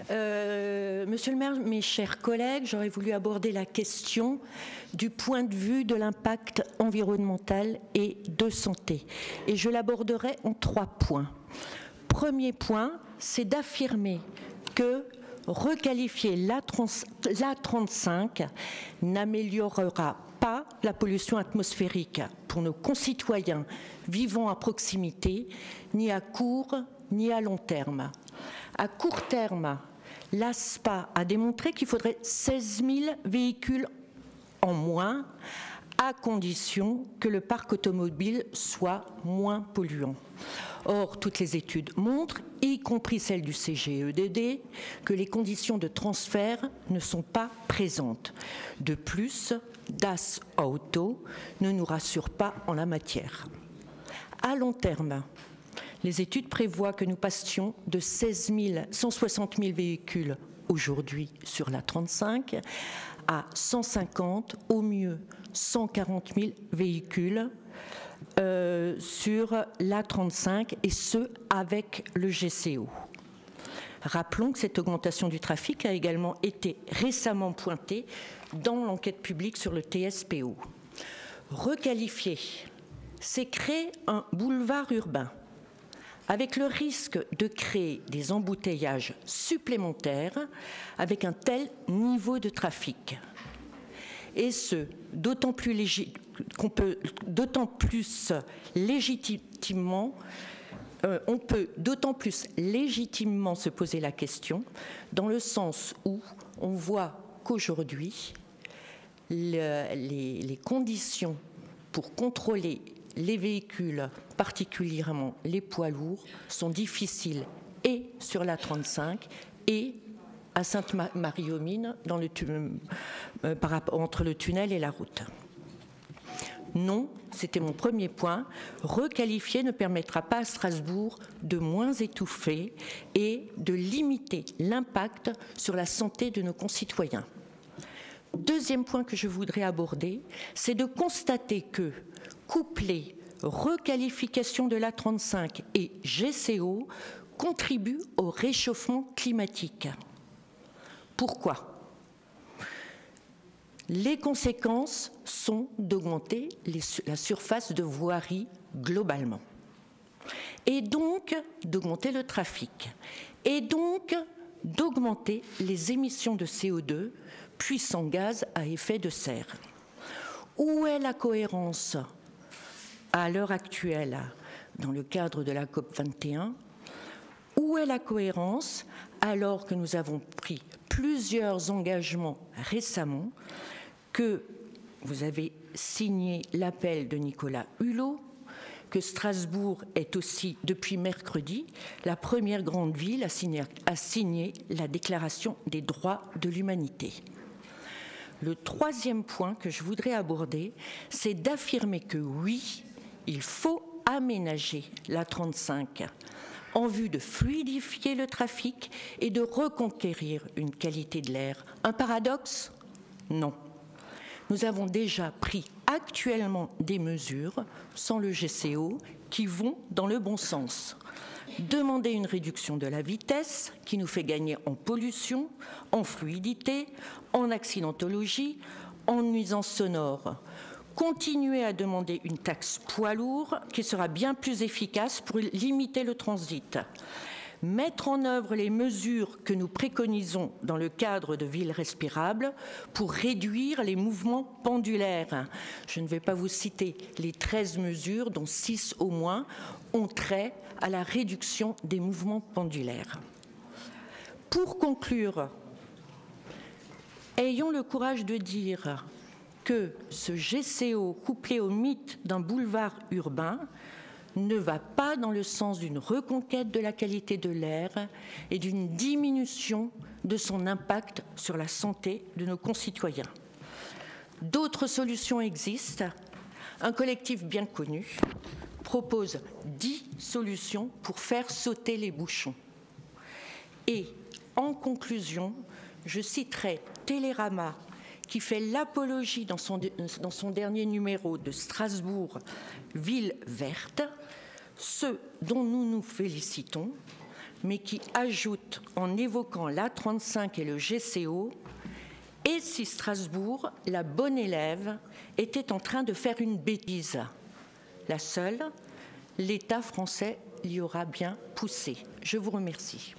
Monsieur le maire, mes chers collègues, j'aurais voulu aborder la question du point de vue de l'impact environnemental et de santé. Et je l'aborderai en 3 points. Premier point, c'est d'affirmer que requalifier l'A35 n'améliorera pas la pollution atmosphérique pour nos concitoyens vivant à proximité, ni à court ni à long terme. À court terme, l'ASPA a démontré qu'il faudrait 16 000 véhicules en moins, à condition que le parc automobile soit moins polluant. Or, toutes les études montrent, y compris celles du CGEDD, que les conditions de transfert ne sont pas présentes. De plus, Das Auto ne nous rassure pas en la matière. À long terme, les études prévoient que nous passions de 160 000 véhicules aujourd'hui sur l'A35 à 150, au mieux 140 000 véhicules sur l'A35, et ce, avec le GCO. Rappelons que cette augmentation du trafic a également été récemment pointée dans l'enquête publique sur le TSPO. Requalifier, c'est créer un boulevard urbain, avec le risque de créer des embouteillages supplémentaires avec un tel niveau de trafic. Et ce, d'autant plus légitimement se poser la question, dans le sens où on voit qu'aujourd'hui, les conditions pour contrôler les véhicules, particulièrement les poids lourds, sont difficiles et sur l'A35 et à Sainte-Marie-aux-Mines, entre le tunnel et la route. Non, c'était mon premier point, requalifier ne permettra pas à Strasbourg de moins étouffer et de limiter l'impact sur la santé de nos concitoyens. Deuxième point que je voudrais aborder, c'est de constater que, couplé requalification de l'A35 et GCO, contribuent au réchauffement climatique. Pourquoi ? Les conséquences sont d'augmenter la surface de voirie globalement, et donc d'augmenter le trafic, et donc d'augmenter les émissions de CO2, puissant gaz à effet de serre. Où est la cohérence à l'heure actuelle dans le cadre de la COP21 ? Où est la cohérence alors que nous avons pris plusieurs engagements récemment, que vous avez signé l'appel de Nicolas Hulot, que Strasbourg est aussi, depuis mercredi, la première grande ville à signer la Déclaration des droits de l'humanité. Le troisième point que je voudrais aborder, c'est d'affirmer que oui, il faut aménager l'A35 en vue de fluidifier le trafic et de reconquérir une qualité de l'air. Un paradoxe ? Non. Nous avons déjà pris actuellement des mesures, sans le GCO, qui vont dans le bon sens. Demander une réduction de la vitesse, qui nous fait gagner en pollution, en fluidité, en accidentologie, en nuisance sonore. Continuer à demander une taxe poids lourd qui sera bien plus efficace pour limiter le transit. Mettre en œuvre les mesures que nous préconisons dans le cadre de villes respirables pour réduire les mouvements pendulaires. Je ne vais pas vous citer les 13 mesures, dont 6 au moins ont trait à la réduction des mouvements pendulaires. Pour conclure, ayons le courage de dire que ce GCO couplé au mythe d'un boulevard urbain ne va pas dans le sens d'une reconquête de la qualité de l'air et d'une diminution de son impact sur la santé de nos concitoyens. D'autres solutions existent. Un collectif bien connu propose 10 solutions pour faire sauter les bouchons. Et en conclusion, je citerai Télérama, qui fait l'apologie dans son dernier numéro de Strasbourg, ville verte, ce dont nous nous félicitons. mais qui ajoute en évoquant l'A35 et le GCO, et si Strasbourg, la bonne élève, était en train de faire une bêtise. La seule, l'État français l'y aura bien poussé. Je vous remercie.